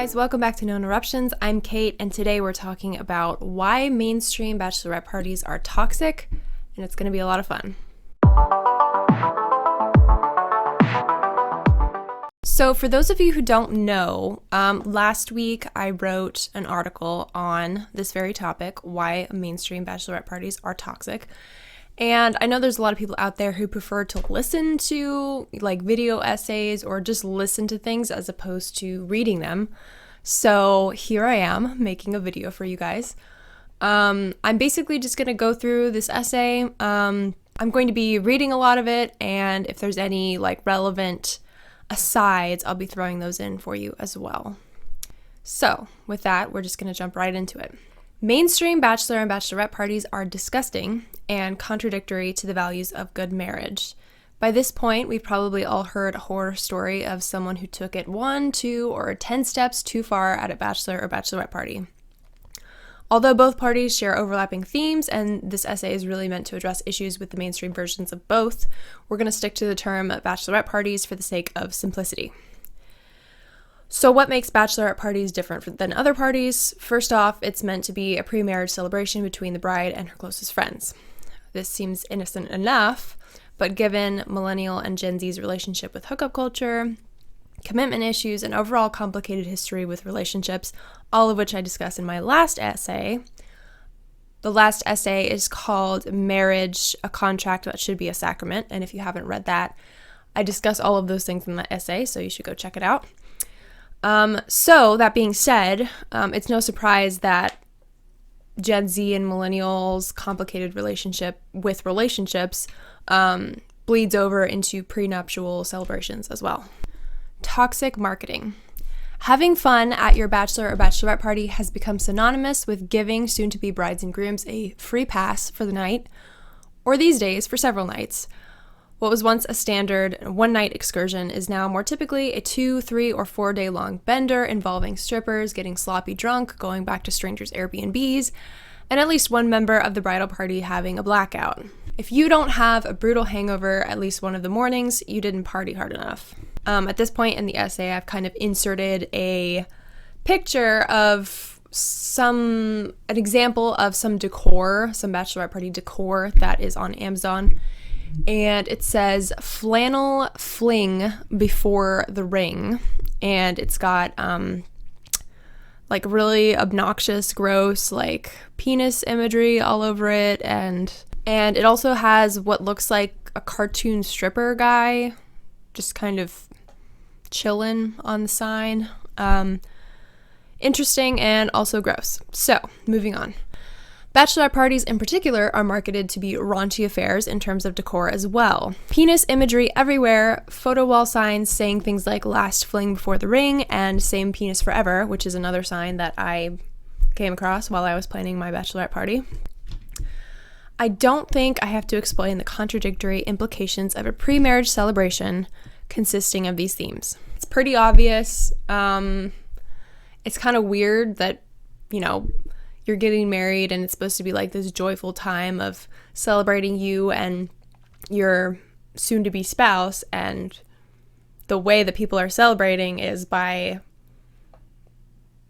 guys, welcome back to No Interruptions. I'm Kate, and today we're talking about why mainstream bachelorette parties are toxic, and it's going to be a lot of fun. So for those of you who don't know, last week I wrote an article on this very topic, why mainstream bachelorette parties are toxic. And I know there's a lot of people out there who prefer to listen to like video essays or just listen to things as opposed to reading them. So here I am making a video for you guys. I'm basically just going to go through this essay. I'm going to be reading a lot of it, and if there's any like relevant asides, I'll be throwing those in for you as well. So with that, we're just going to jump right into it. Mainstream bachelor and bachelorette parties are disgusting and contradictory to the values of good marriage. By this point, we've probably all heard a horror story of someone who took it 1, 2, or 10 steps too far at a bachelor or bachelorette party. Although both parties share overlapping themes, and this essay is really meant to address issues with the mainstream versions of both, we're going to stick to the term bachelorette parties for the sake of simplicity. So what makes bachelorette parties different than other parties? First off, it's meant to be a pre-marriage celebration between the bride and her closest friends. This seems innocent enough, but given Millennial and Gen Z's relationship with hookup culture, commitment issues, and overall complicated history with relationships, all of which I discuss in my last essay. The last essay is called Marriage, a Contract That Should Be a Sacrament, and if you haven't read that, I discuss all of those things in that essay, so you should go check it out. So that being said, it's no surprise that Gen Z and Millennials' complicated relationship with relationships bleeds over into prenuptial celebrations as well. Toxic marketing. Having fun at your bachelor or bachelorette party has become synonymous with giving soon-to-be brides and grooms a free pass for the night, or these days for several nights. What was once a standard one-night excursion is now more typically a 2, 3, or 4-day long bender involving strippers getting sloppy drunk, going back to strangers' Airbnbs, and at least one member of the bridal party having a blackout. If you don't have a brutal hangover at least one of the mornings, you didn't party hard enough. At this point in the essay, I've kind of inserted a picture of an example of some decor, some bachelorette party decor that is on Amazon. And it says flannel fling before the ring, and it's got like really obnoxious, gross like penis imagery all over it, and it also has what looks like a cartoon stripper guy just kind of chilling on the sign. Interesting and also gross. So moving on. Bachelorette parties in particular are marketed to be raunchy affairs in terms of decor as well. Penis imagery everywhere, photo wall signs saying things like last fling before the ring and same penis forever, which is another sign that I came across while I was planning my bachelorette party. I don't think I have to explain the contradictory implications of a pre-marriage celebration consisting of these themes. It's pretty obvious. It's kind of weird that, you're getting married and it's supposed to be like this joyful time of celebrating you and your soon-to-be spouse, and the way that people are celebrating is by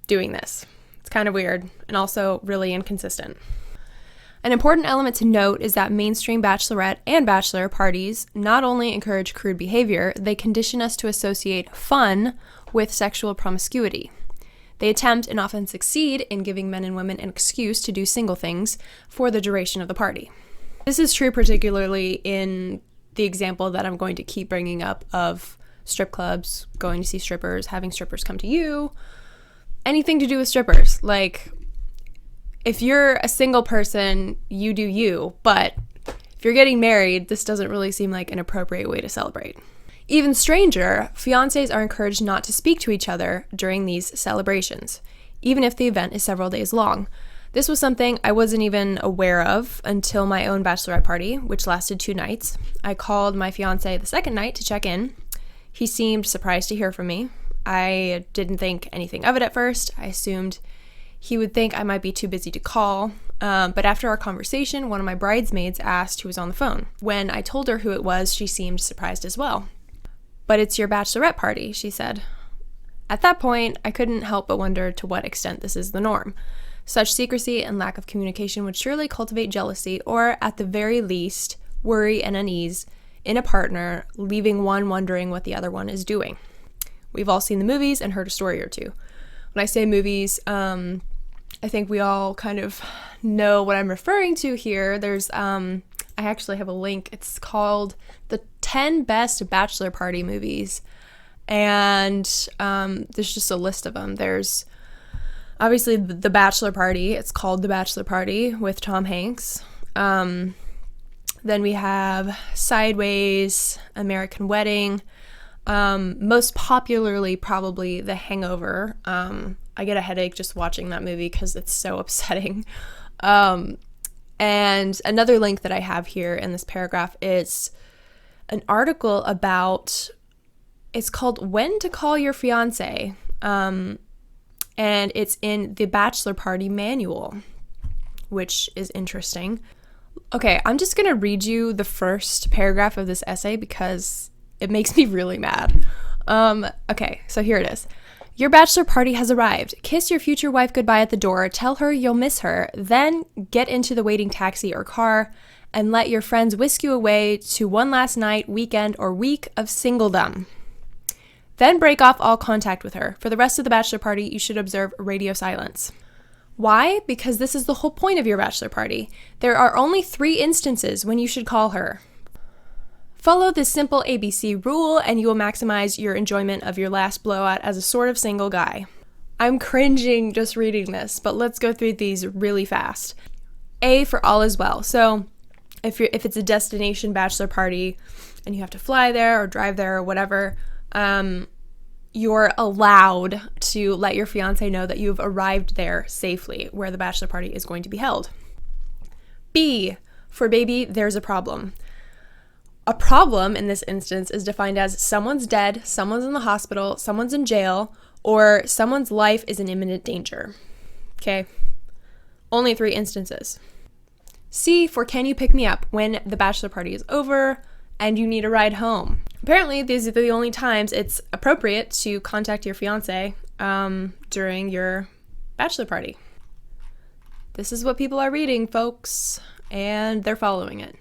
doing this. It's kind of weird and also really inconsistent. An important element to note is that mainstream bachelorette and bachelor parties not only encourage crude behavior, they condition us to associate fun with sexual promiscuity. They attempt and often succeed in giving men and women an excuse to do single things for the duration of the party. This is true particularly in the example that I'm going to keep bringing up of strip clubs, going to see strippers, having strippers come to you, anything to do with strippers. Like, if you're a single person, you do you, but if you're getting married, this doesn't really seem like an appropriate way to celebrate. Even stranger, fiancés are encouraged not to speak to each other during these celebrations, even if the event is several days long. This was something I wasn't even aware of until my own bachelorette party, which lasted 2 nights. I called my fiancé the second night to check in. He seemed surprised to hear from me. I didn't think anything of it at first. I assumed he would think I might be too busy to call. But after our conversation, one of my bridesmaids asked who was on the phone. When I told her who it was, she seemed surprised as well. "But it's your bachelorette party," she said. At that point, I couldn't help but wonder to what extent this is the norm. Such secrecy and lack of communication would surely cultivate jealousy, or at the very least, worry and unease in a partner, leaving one wondering what the other one is doing. We've all seen the movies and heard a story or two. When I say movies, I think we all kind of know what I'm referring to here. There's, I actually have a link. It's called The 10 Best Bachelor Party Movies. And there's just a list of them. There's obviously The Bachelor Party. It's called The Bachelor Party with Tom Hanks. Then we have Sideways, American Wedding. Most popularly, probably The Hangover. I get a headache just watching that movie because it's so upsetting. And another link that I have here in this paragraph is an article about, it's called When to Call Your Fiancé. And it's in the Bachelor Party Manual, which is interesting. Okay, I'm just going to read you the first paragraph of this essay because it makes me really mad. Okay, so here it is. Your bachelor party has arrived. Kiss your future wife goodbye at the door. Tell her you'll miss her. Then get into the waiting taxi or car and let your friends whisk you away to one last night, weekend, or week of singledom. Then break off all contact with her. For the rest of the bachelor party, you should observe radio silence. Why? Because this is the whole point of your bachelor party. There are only 3 instances when you should call her. Follow this simple ABC rule and you will maximize your enjoyment of your last blowout as a sort of single guy. I'm cringing just reading this, but let's go through these really fast. A, for all is well. So if it's a destination bachelor party and you have to fly there or drive there or whatever, you're allowed to let your fiance know that you've arrived there safely where the bachelor party is going to be held. B, for baby, there's a problem. A problem in this instance is defined as someone's dead, someone's in the hospital, someone's in jail, or someone's life is in imminent danger. Okay? Only 3 instances. C, for can you pick me up when the bachelor party is over and you need a ride home. Apparently, these are the only times it's appropriate to contact your fiance during your bachelor party. This is what people are reading, folks, and they're following it.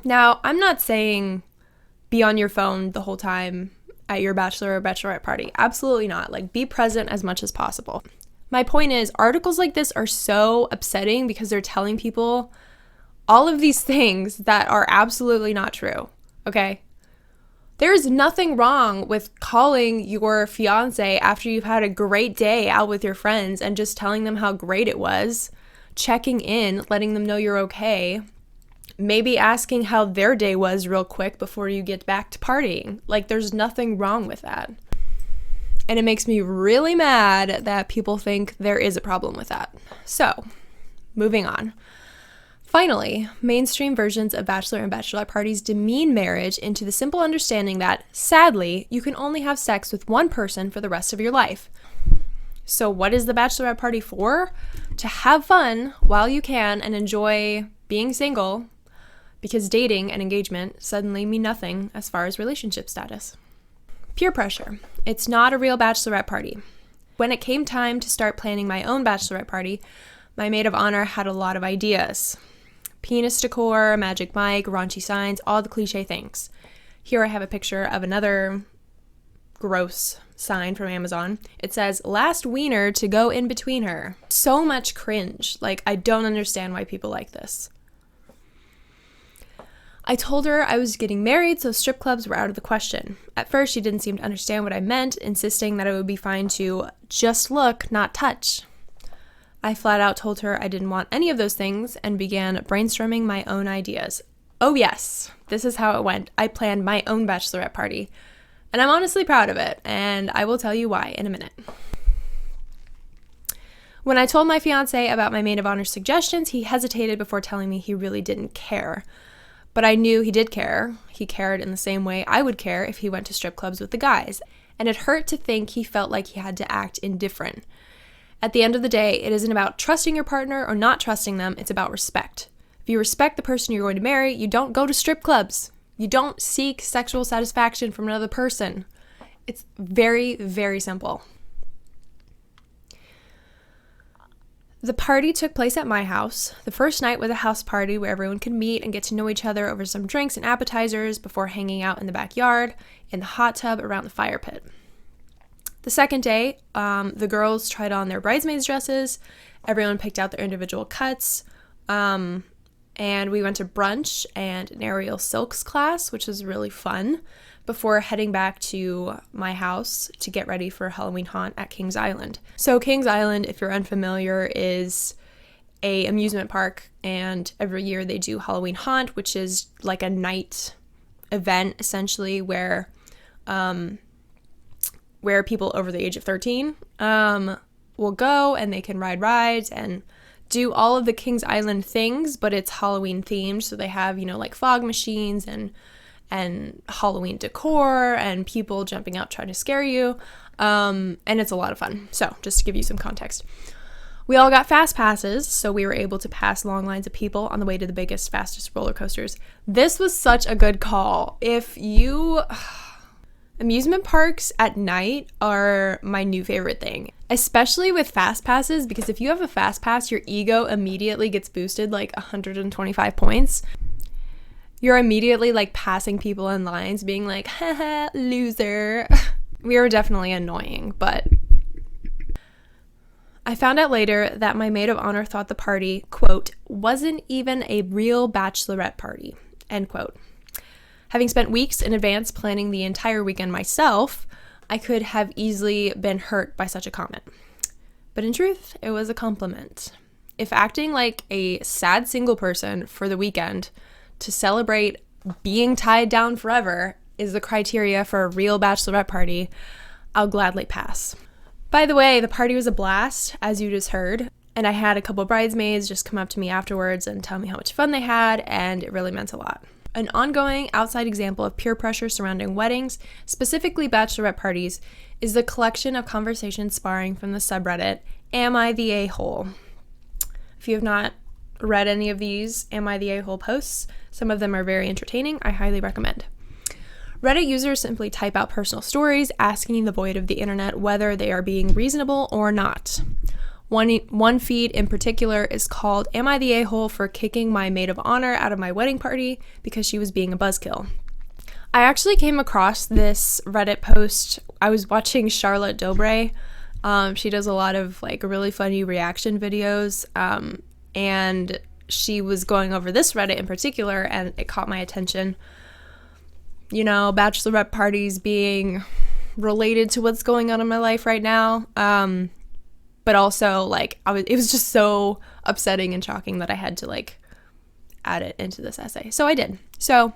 Now, I'm not saying be on your phone the whole time at your bachelor or bachelorette party. Absolutely not. Like, be present as much as possible. My point is, articles like this are so upsetting because they're telling people all of these things that are absolutely not true, okay? There's nothing wrong with calling your fiance after you've had a great day out with your friends and just telling them how great it was, checking in, letting them know you're okay, maybe asking how their day was real quick before you get back to partying. Like, there's nothing wrong with that. And it makes me really mad that people think there is a problem with that. So, moving on. Finally, mainstream versions of bachelor and bachelorette parties demean marriage into the simple understanding that, sadly, you can only have sex with one person for the rest of your life. So what is the bachelorette party for? To have fun while you can and enjoy being single, because dating and engagement suddenly mean nothing as far as relationship status. Peer pressure. It's not a real bachelorette party. When it came time to start planning my own bachelorette party, my maid of honor had a lot of ideas. Penis decor, magic mic, raunchy signs, all the cliche things. Here I have a picture of another gross sign from Amazon. It says, last wiener to go in between her. So much cringe. Like, I don't understand why people like this. I told her I was getting married, so strip clubs were out of the question. At first, she didn't seem to understand what I meant, insisting that it would be fine to just look, not touch. I flat out told her I didn't want any of those things and began brainstorming my own ideas. Oh yes, this is how it went. I planned my own bachelorette party, and I'm honestly proud of it, and I will tell you why in a minute. When I told my fiance about my maid of honor's suggestions, he hesitated before telling me he really didn't care. But I knew he did care. He cared in the same way I would care if he went to strip clubs with the guys, and it hurt to think he felt like he had to act indifferent. At the end of the day, it isn't about trusting your partner or not trusting them, it's about respect. If you respect the person you're going to marry, you don't go to strip clubs. You don't seek sexual satisfaction from another person. It's very, very simple. The party took place at my house. The first night was a house party where everyone could meet and get to know each other over some drinks and appetizers before hanging out in the backyard, in the hot tub around the fire pit. The second day, the girls tried on their bridesmaids' dresses. Everyone picked out their individual cuts. And we went to brunch and an aerial silks class, which was really fun, before heading back to my house to get ready for Halloween haunt at Kings Island. So Kings Island, if you're unfamiliar, is a amusement park, and every year they do Halloween haunt, which is like a night event essentially where people over the age of 13 will go and they can ride rides and do all of the Kings Island things, but it's Halloween themed. So they have, like fog machines and Halloween decor and people jumping out trying to scare you. And it's a lot of fun. So just to give you some context, we all got fast passes, so we were able to pass long lines of people on the way to the biggest, fastest roller coasters. This was such a good call. Amusement parks at night are my new favorite thing, especially with fast passes, because if you have a fast pass, your ego immediately gets boosted like 125 points. You're immediately like passing people in lines being like, haha, loser. We were definitely annoying, but I found out later that my maid of honor thought the party, quote, wasn't even a real bachelorette party, end quote. Having spent weeks in advance planning the entire weekend myself, I could have easily been hurt by such a comment. But in truth, it was a compliment. If acting like a sad single person for the weekend to celebrate being tied down forever is the criteria for a real bachelorette party, I'll gladly pass. By the way, the party was a blast, as you just heard, and I had a couple bridesmaids just come up to me afterwards and tell me how much fun they had, and it really meant a lot. An ongoing outside example of peer pressure surrounding weddings, specifically bachelorette parties, is the collection of conversations sparring from the subreddit, Am I the A-hole? If you have not read any of these Am I the A-hole posts, some of them are very entertaining. I highly recommend. Reddit users simply type out personal stories, asking the void of the internet whether they are being reasonable or not. One feed in particular is called Am I the A-hole for kicking my maid of honor out of my wedding party because she was being a buzzkill? I actually came across this Reddit post. I was watching Charlotte Dobre. She does a lot of like really funny reaction videos, and she was going over this Reddit in particular, and it caught my attention. Bachelorette parties being related to what's going on in my life right now. But also, it was just so upsetting and shocking that I had to, add it into this essay. So I did. So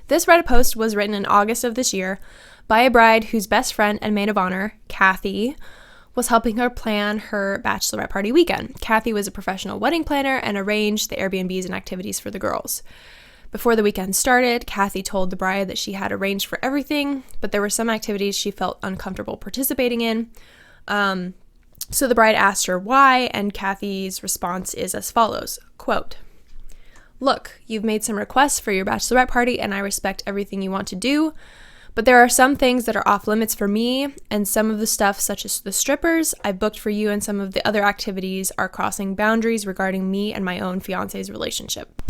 this Reddit post was written in August of this year by a bride whose best friend and maid of honor, Kathy, was helping her plan her bachelorette party weekend. Kathy was a professional wedding planner and arranged the Airbnbs and activities for the girls. Before the weekend started, Kathy told the bride that she had arranged for everything, but there were some activities she felt uncomfortable participating in. So the bride asked her why, and Kathy's response is as follows, quote, "Look, you've made some requests for your bachelorette party, and I respect everything you want to do, but there are some things that are off limits for me, and some of the stuff, such as the strippers, I've booked for you, and some of the other activities are crossing boundaries regarding me and my own fiance's relationship.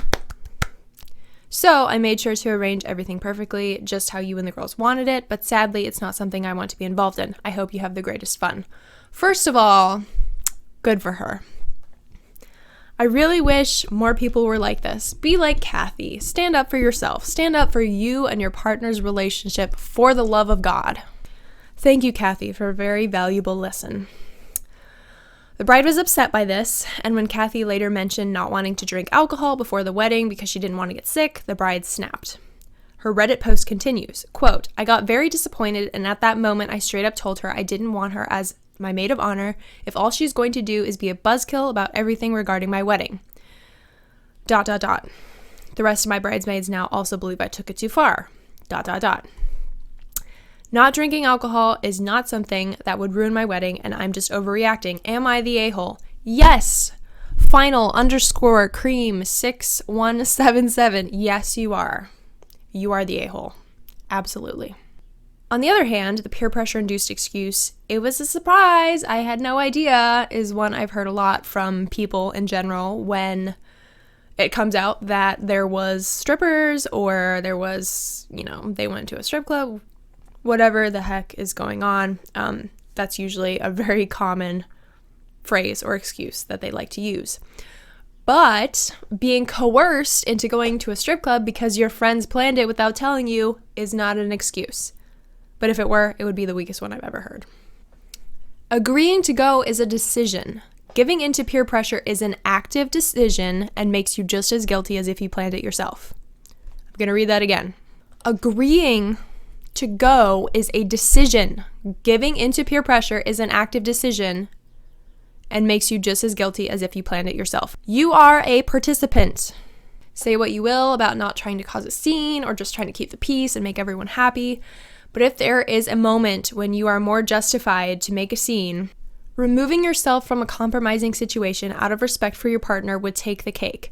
So I made sure to arrange everything perfectly, just how you and the girls wanted it, but sadly, it's not something I want to be involved in. I hope you have the greatest fun." First of all, good for her. I really wish more people were like this. Be like Kathy. Stand up for yourself. Stand up for you and your partner's relationship for the love of God. Thank you, Kathy, for a very valuable lesson. The bride was upset by this, and when Kathy later mentioned not wanting to drink alcohol before the wedding because she didn't want to get sick, the bride snapped. Her Reddit post continues, quote, "I got very disappointed, and at that moment I straight up told her I didn't want her as my maid of honor if all she's going to do is be a buzzkill about everything regarding my wedding. ... The rest of my bridesmaids now also believe I took it too far. ... Not drinking alcohol is not something that would ruin my wedding, and I'm just overreacting. Am I the a-hole? Yes! Final_cream 6177. Yes, you are. You are the a-hole. Absolutely." On the other hand, the peer pressure induced excuse, "it was a surprise, I had no idea," is one I've heard a lot from people in general when it comes out that there was strippers or there was, they went to a strip club, whatever the heck is going on. That's usually a very common phrase or excuse that they like to use. But being coerced into going to a strip club because your friends planned it without telling you is not an excuse. But if it were, it would be the weakest one I've ever heard. Agreeing to go is a decision. Giving into peer pressure is an active decision and makes you just as guilty as if you planned it yourself. I'm going to read that again. Agreeing to go is a decision. Giving into peer pressure is an active decision and makes you just as guilty as if you planned it yourself. You are a participant. Say what you will about not trying to cause a scene or just trying to keep the peace and make everyone happy. But if there is a moment when you are more justified to make a scene, removing yourself from a compromising situation out of respect for your partner would take the cake.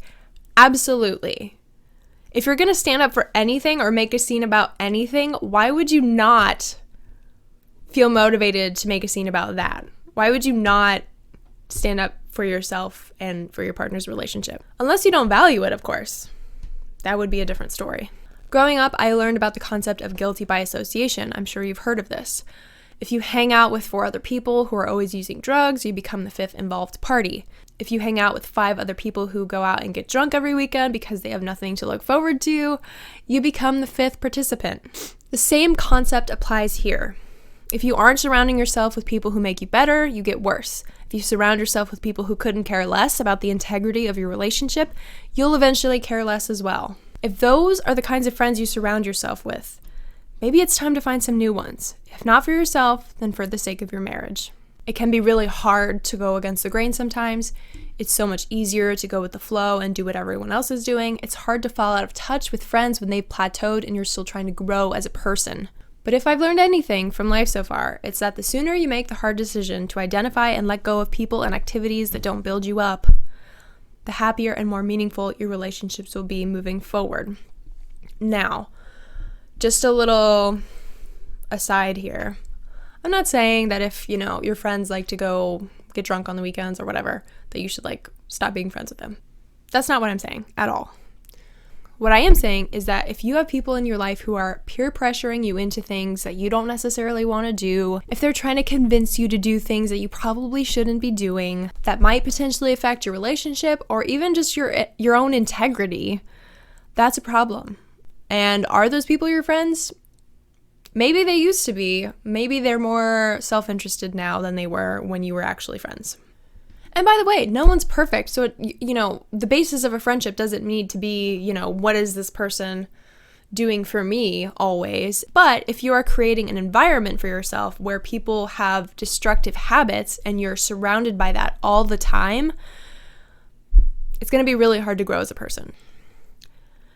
Absolutely. If you're going to stand up for anything or make a scene about anything, why would you not feel motivated to make a scene about that? Why would you not stand up for yourself and for your partner's relationship? Unless you don't value it, of course. That would be a different story. Growing up, I learned about the concept of guilty by association. I'm sure you've heard of this. If you hang out with 4 other people who are always using drugs, you become the 5th involved party. If you hang out with 5 other people who go out and get drunk every weekend because they have nothing to look forward to, you become the 5th participant. The same concept applies here. If you aren't surrounding yourself with people who make you better, you get worse. If you surround yourself with people who couldn't care less about the integrity of your relationship, you'll eventually care less as well. If those are the kinds of friends you surround yourself with, maybe it's time to find some new ones. If not for yourself, then for the sake of your marriage. It can be really hard to go against the grain sometimes. It's so much easier to go with the flow and do what everyone else is doing. It's hard to fall out of touch with friends when they've plateaued and you're still trying to grow as a person. But if I've learned anything from life so far, it's that the sooner you make the hard decision to identify and let go of people and activities that don't build you up, the happier and more meaningful your relationships will be moving forward. Now, just a little aside here. I'm not saying that if, your friends like to go get drunk on the weekends or whatever, that you should stop being friends with them. That's not what I'm saying at all. What I am saying is that if you have people in your life who are peer pressuring you into things that you don't necessarily want to do, if they're trying to convince you to do things that you probably shouldn't be doing, that might potentially affect your relationship or even just your own integrity, that's a problem. And are those people your friends? Maybe they used to be. Maybe they're more self-interested now than they were when you were actually friends. And by the way, no one's perfect. So, the basis of a friendship doesn't need to be, what is this person doing for me always? But if you are creating an environment for yourself where people have destructive habits and you're surrounded by that all the time, it's going to be really hard to grow as a person.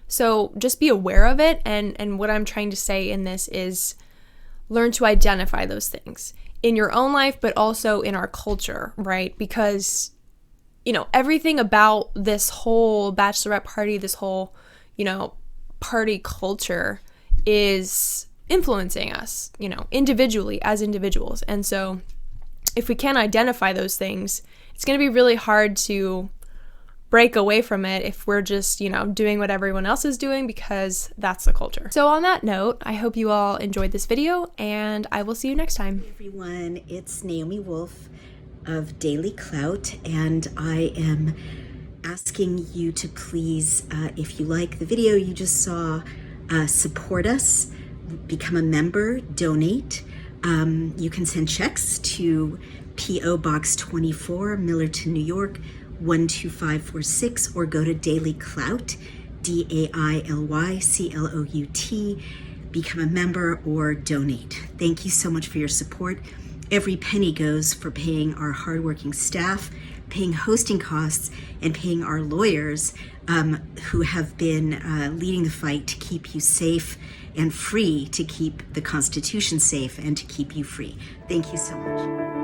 So just be aware of it. And what I'm trying to say in this is learn to identify those things in your own life, but also in our culture, right? Because, everything about this whole bachelorette party, this whole, party culture is influencing us, individually as individuals. And so if we can't identify those things, it's going to be really hard to break away from it if we're just, doing what everyone else is doing because that's the culture. So on that note, I hope you all enjoyed this video and I will see you next time. Hey everyone, it's Naomi Wolf of Daily Clout, and I am asking you to please, if you like the video you just saw, support us, become a member, donate. You can send checks to P.O. Box 24, Millerton, New York, 12546, or go to Daily Clout, DAILYCLOUT, become a member or donate. Thank you so much for your support. Every penny goes for paying our hardworking staff, paying hosting costs, and paying our lawyers who have been leading the fight to keep you safe and free, to keep the Constitution safe and to keep you free. Thank you so much.